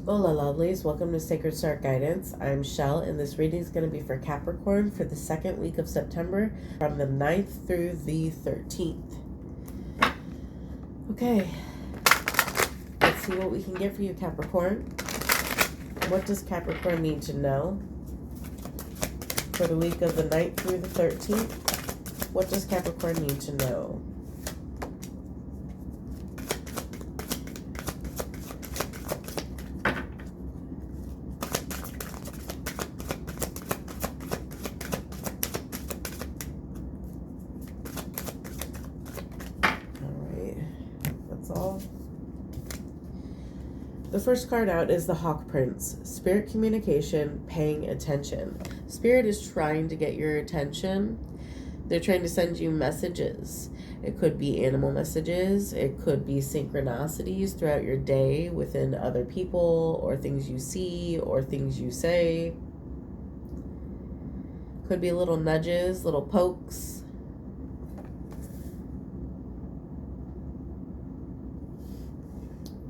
Hola lovelies, welcome to Sacred Star Guidance. I'm Shel, and this reading is going to be for Capricorn for the second week of September from the 9th through the 13th. Okay, let's see what we can get for you, Capricorn. What does Capricorn need to know for the week of the 9th through the 13th? What does Capricorn need to know? All. The first card out is the Hawk Prince. Spirit communication, paying attention. Spirit is trying to get your attention. They're trying to send you messages. It could be animal messages. It could be synchronicities throughout your day within other people or things you see or things you say. Could be little nudges, little pokes.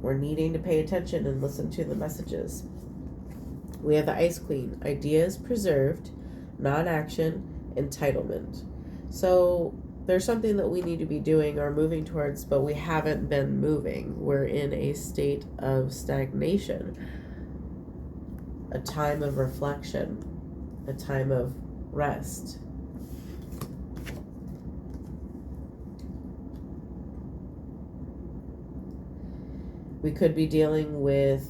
We're needing to pay attention and listen to the messages. We have the Ice Queen. Ideas preserved, non-action, entitlement. So there's something that we need to be doing or moving towards, but we haven't been moving. We're in a state of stagnation, a time of reflection, a time of rest. We could be dealing with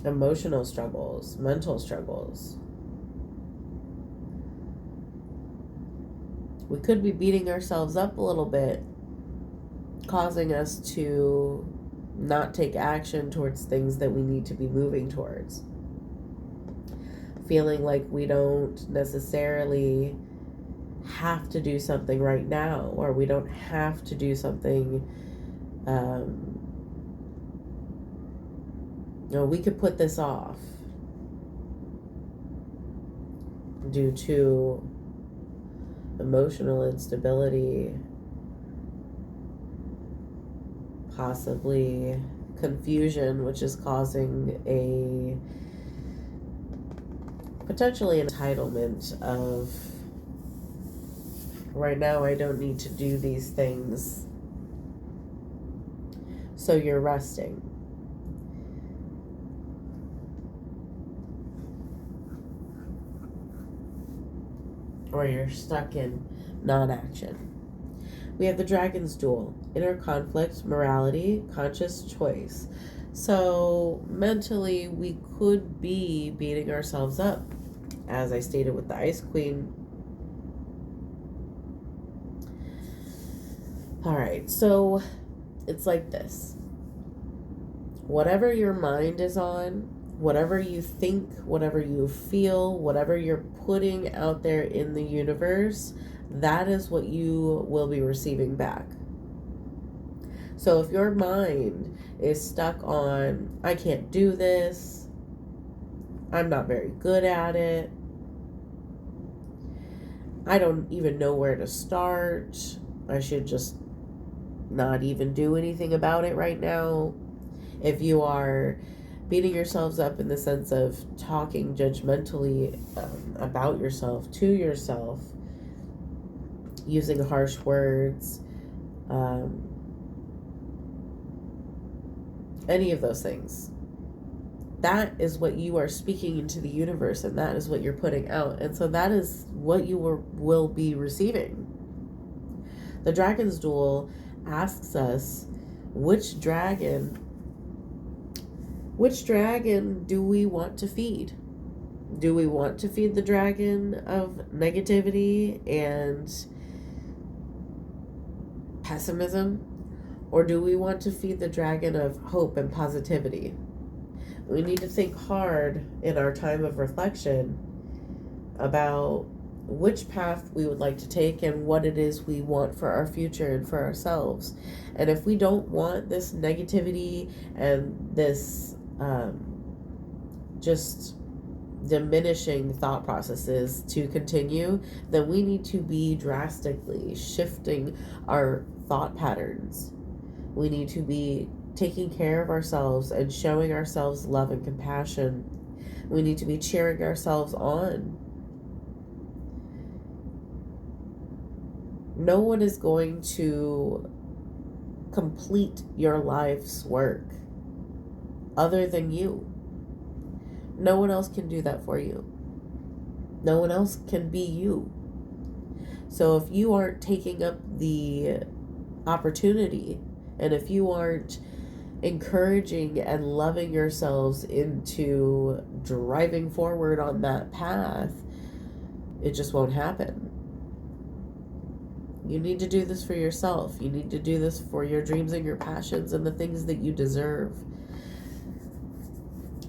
emotional struggles, mental struggles. We could be beating ourselves up a little bit, causing us to not take action towards things that we need to be moving towards. Feeling like we don't necessarily have to do something right now, or we don't have to do something. We could put this off due to emotional instability, possibly confusion, which is causing a potentially an entitlement of, right now I don't need to do these things, so you're resting. Or you're stuck in non-action. We have the Dragon's Duel. Inner conflict, morality, conscious choice. So mentally, we could be beating ourselves up, as I stated with the Ice Queen. All right, so it's like this. Whatever your mind is on, whatever you think, whatever you feel, whatever you're putting out there in the universe, that is what you will be receiving back. So if your mind is stuck on, I can't do this, I'm not very good at it, I don't even know where to start, I should just not even do anything about it right now. If you are beating yourselves up in the sense of talking judgmentally about yourself, to yourself, using harsh words, any of those things, that is what you are speaking into the universe, and that is what you're putting out, and so that is what you will be receiving. The Dragon's Duel asks us, which dragon do we want to feed? Do we want to feed the dragon of negativity and pessimism? Or do we want to feed the dragon of hope and positivity? We need to think hard in our time of reflection about which path we would like to take and what it is we want for our future and for ourselves. And if we don't want this negativity and this just diminishing thought processes to continue, then we need to be drastically shifting our thought patterns. We need to be taking care of ourselves and showing ourselves love and compassion. We need to be cheering ourselves on. No one is going to complete your life's work other than you. No one else can do that for you. No one else can be you. So if you aren't taking up the opportunity, and if you aren't encouraging and loving yourselves into driving forward on that path, it just won't happen. You need to do this for yourself. You need to do this for your dreams and your passions and the things that you deserve.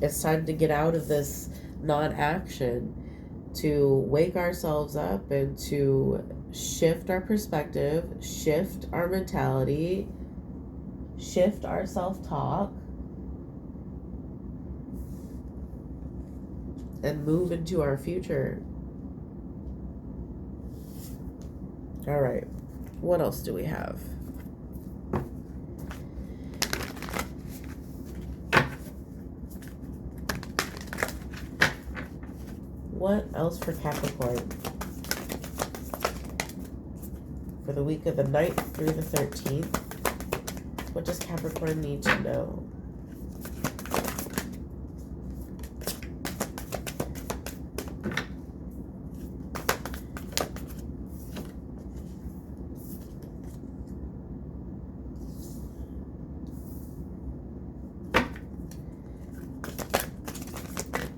It's time to get out of this non-action, to wake ourselves up and to shift our perspective, shift our mentality, shift our self-talk, and move into our future. All right, what else do we have? What else for Capricorn for the week of the 9th through the 13th? What does Capricorn need to know?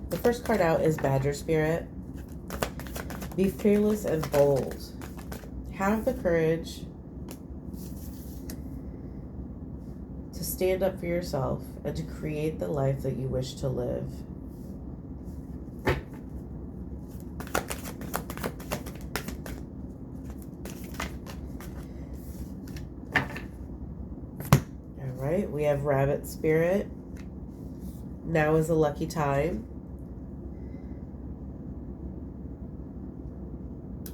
The first card out is Badger Spirit. Be fearless and bold. Have the courage to stand up for yourself and to create the life that you wish to live. All right, we have Rabbit Spirit. Now is a lucky time.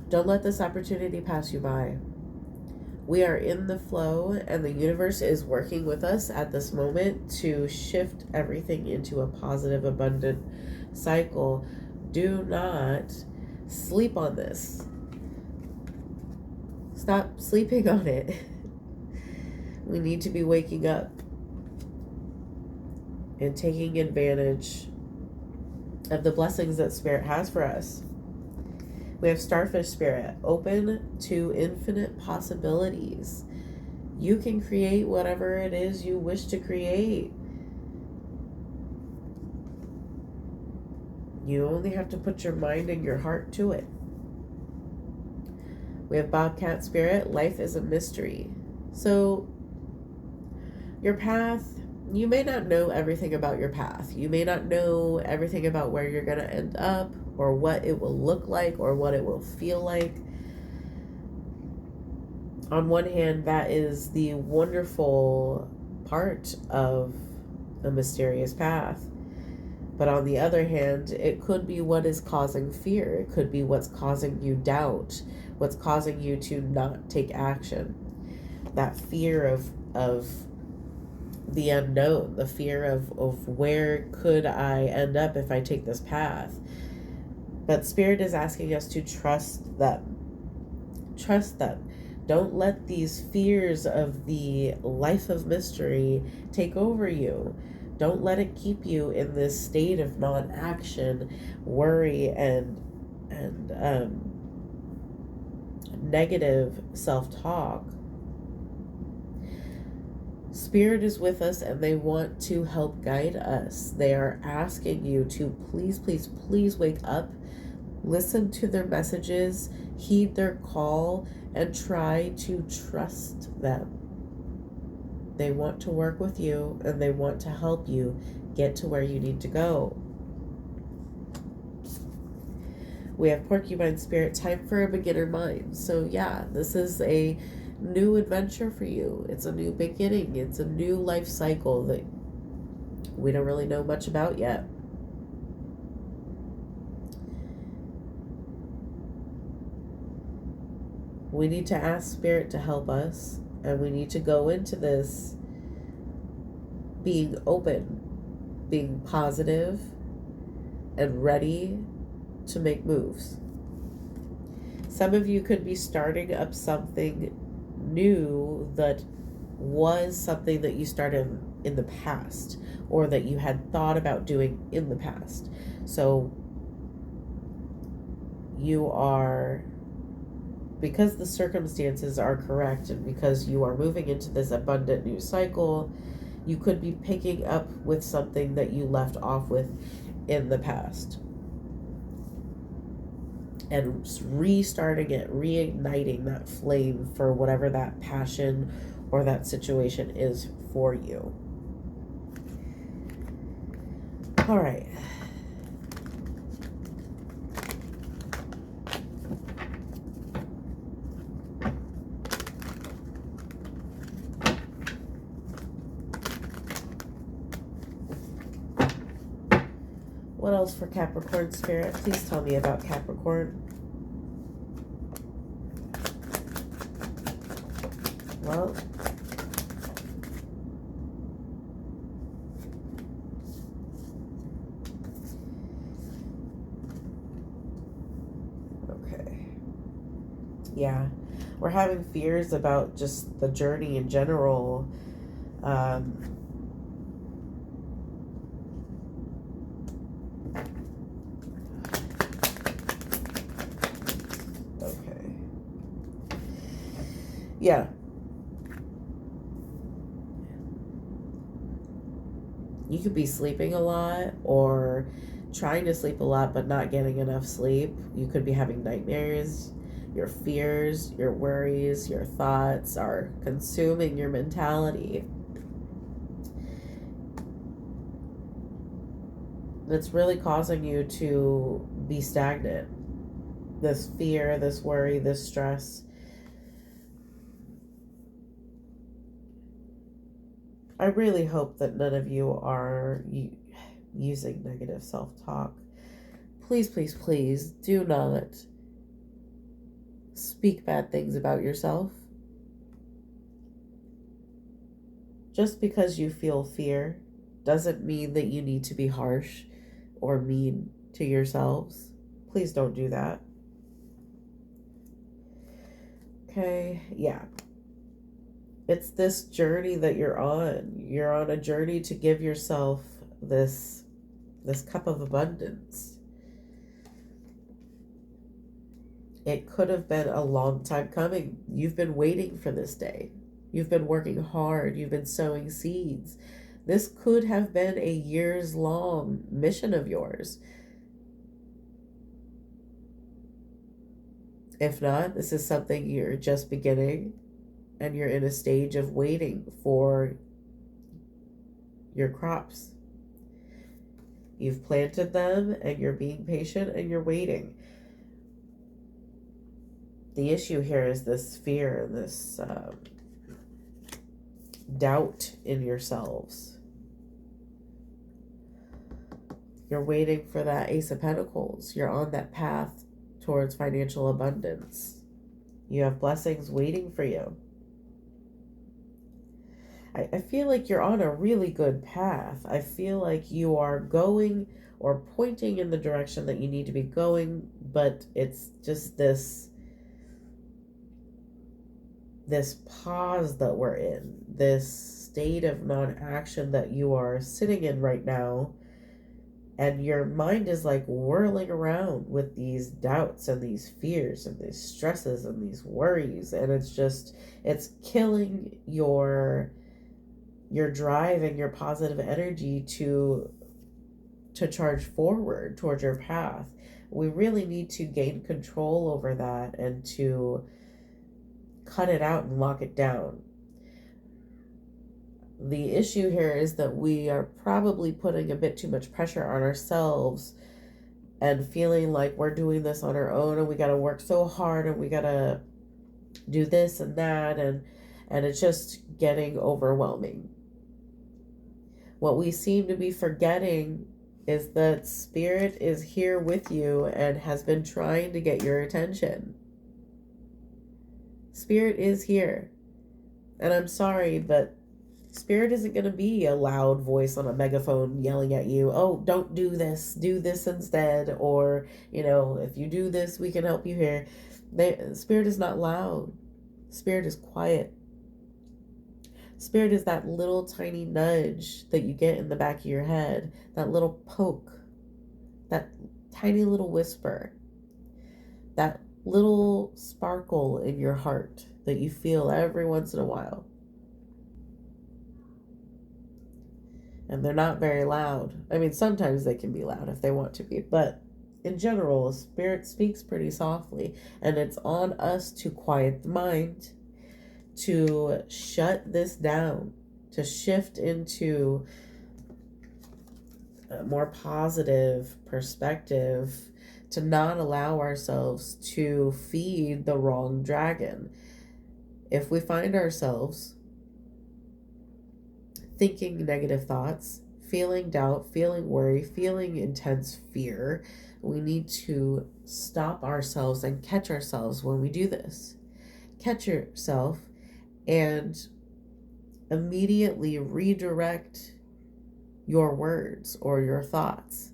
Don't let this opportunity pass you by. We are in the flow, and the universe is working with us at this moment to shift everything into a positive, abundant cycle. Do not sleep on this. Stop sleeping on it. We need to be waking up and taking advantage of the blessings that Spirit has for us. We have Starfish Spirit, open to infinite possibilities. You can create whatever it is you wish to create. You only have to put your mind and your heart to it. We have Bobcat Spirit, life is a mystery. So, your path, you may not know everything about your path. You may not know everything about where you're going to end up, or what it will look like, or what it will feel like. On one hand, that is the wonderful part of a mysterious path. But on the other hand, it could be what is causing fear. It could be what's causing you doubt, what's causing you to not take action. That fear of the unknown, the fear of where could I end up if I take this path. But Spirit is asking us to trust them. Trust them. Don't let these fears of the life of mystery take over you. Don't let it keep you in this state of non-action, worry, and negative self-talk. Spirit is with us, and they want to help guide us. They are asking you to please, please, please wake up. Listen to their messages, heed their call, and try to trust them. They want to work with you, and they want to help you get to where you need to go. We have Porcupine Spirit, time for a beginner mind. So yeah, this is a new adventure for you. It's a new beginning. It's a new life cycle that we don't really know much about yet. We need to ask Spirit to help us, and we need to go into this being open, being positive, and ready to make moves. Some of you could be starting up something new that was something that you started in the past or that you had thought about doing in the past. So you are, because the circumstances are correct and because you are moving into this abundant new cycle, you could be picking up with something that you left off with in the past and restarting it, reigniting that flame for whatever that passion or that situation is for you. All right. What else for Capricorn Spirit? Please tell me about Capricorn. Well, okay. Yeah, we're having fears about just the journey in general. Okay. Yeah. You could be sleeping a lot or trying to sleep a lot but not getting enough sleep. You could be having nightmares. Your fears, your worries, your thoughts are consuming your mentality. It's really causing you to be stagnant. This fear, this worry, this stress. I really hope that none of you are using negative self-talk. Please, please, please do not speak bad things about yourself. Just because you feel fear doesn't mean that you need to be harsh or mean to yourselves. Please don't do that. Okay, yeah. It's this journey that you're on. You're on a journey to give yourself this cup of abundance. It could have been a long time coming. You've been waiting for this day. You've been working hard. You've been sowing seeds. This could have been a years-long mission of yours. If not, this is something you're just beginning and you're in a stage of waiting for your crops. You've planted them and you're being patient and you're waiting. The issue here is this fear, this doubt in yourselves. You're waiting for that Ace of Pentacles. You're on that path towards financial abundance. You have blessings waiting for you. I feel like you're on a really good path. I feel like you are going or pointing in the direction that you need to be going, but it's just this pause that we're in, this state of non-action that you are sitting in right now, and your mind is like whirling around with these doubts and these fears and these stresses and these worries, and it's killing your drive and your positive energy to charge forward towards your path. We really need to gain control over that and to cut it out and lock it down. The issue here is that we are probably putting a bit too much pressure on ourselves and feeling like we're doing this on our own and we got to work so hard and we got to do this and that, and it's just getting overwhelming. What we seem to be forgetting is that Spirit is here with you and has been trying to get your attention. Spirit is here. And I'm sorry, but Spirit isn't going to be a loud voice on a megaphone yelling at you, oh, don't do this instead, or, if you do this, we can help you here. Spirit is not loud. Spirit is quiet. Spirit is that little tiny nudge that you get in the back of your head, that little poke, that tiny little whisper, that little sparkle in your heart that you feel every once in a while. And they're not very loud. I mean, sometimes they can be loud if they want to be, but in general, Spirit speaks pretty softly, and it's on us to quiet the mind, to shut this down, to shift into a more positive perspective, to not allow ourselves to feed the wrong dragon. If we find ourselves thinking negative thoughts, feeling doubt, feeling worry, feeling intense fear, we need to stop ourselves and catch ourselves when we do this. Catch yourself and immediately redirect your words or your thoughts.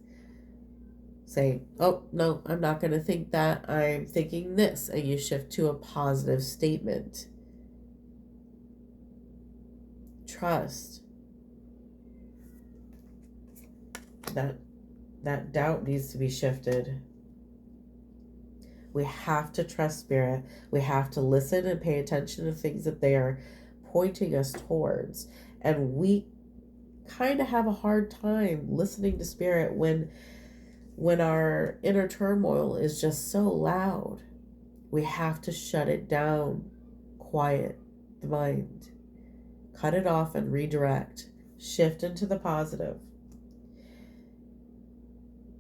Say, oh, no, I'm not going to think that. I'm thinking this. And you shift to a positive statement. Trust. That doubt needs to be shifted. We have to trust Spirit. We have to listen and pay attention to things that they are pointing us towards. And we kind of have a hard time listening to Spirit when our inner turmoil is just so loud. We have to shut it down, quiet the mind, cut it off and redirect, shift into the positive.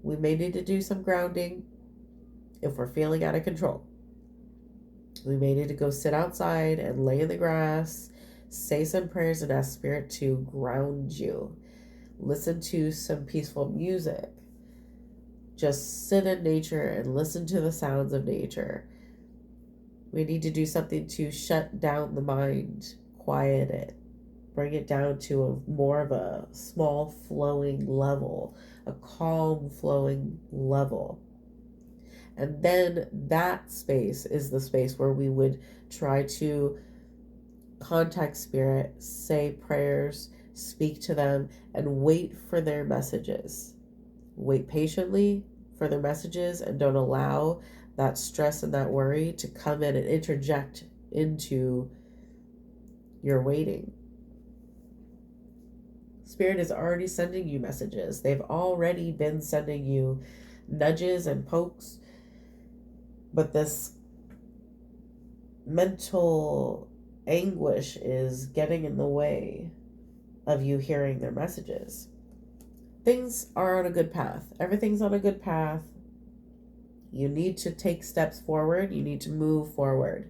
We may need to do some grounding if we're feeling out of control. We may need to go sit outside and lay in the grass, say some prayers and ask Spirit to ground you. Listen to some peaceful music. Just sit in nature and listen to the sounds of nature. We need to do something to shut down the mind, quiet it, bring it down to more of a small flowing level, a calm flowing level. And then that space is the space where we would try to contact Spirit, say prayers, speak to them, and wait for their messages. Wait patiently for their messages and don't allow that stress and that worry to come in and interject into your waiting. Spirit is already sending you messages. They've already been sending you nudges and pokes, but this mental anguish is getting in the way of you hearing their messages. Things are on a good path. Everything's on a good path. You need to take steps forward. You need to move forward.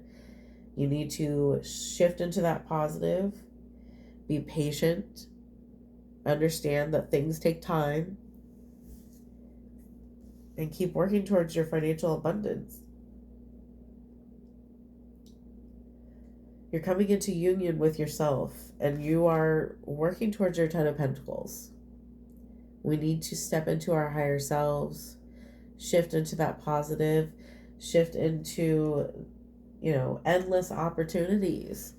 You need to shift into that positive. Be patient. Understand that things take time. And keep working towards your financial abundance. You're coming into union with yourself, and you are working towards your 10 of Pentacles. We need to step into our higher selves, shift into that positive, shift into, endless opportunities.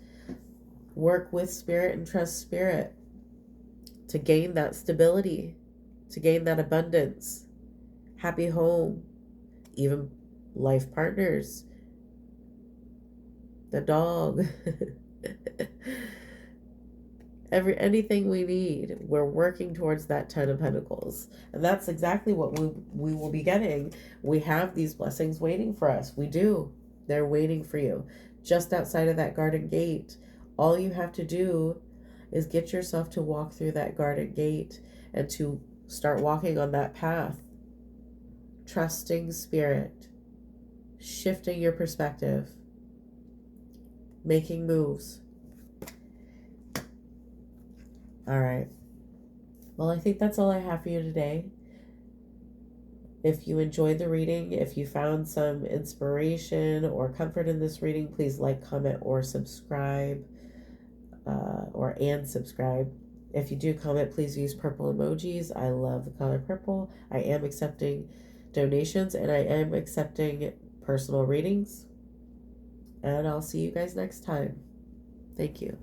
Work with Spirit and trust Spirit to gain that stability, to gain that abundance, happy home, even life partners, the dog, anything we need. We're working towards that 10 of Pentacles. And that's exactly what we will be getting. We have these blessings waiting for us. We do. They're waiting for you. Just outside of that garden gate. All you have to do is get yourself to walk through that garden gate and to start walking on that path. Trusting Spirit. Shifting your perspective. Making moves. All right. Well, I think that's all I have for you today. If you enjoyed the reading, if you found some inspiration or comfort in this reading, please like, comment, or subscribe. and subscribe. If you do comment, please use purple emojis. I love the color purple. I am accepting donations and I am accepting personal readings. And I'll see you guys next time. Thank you.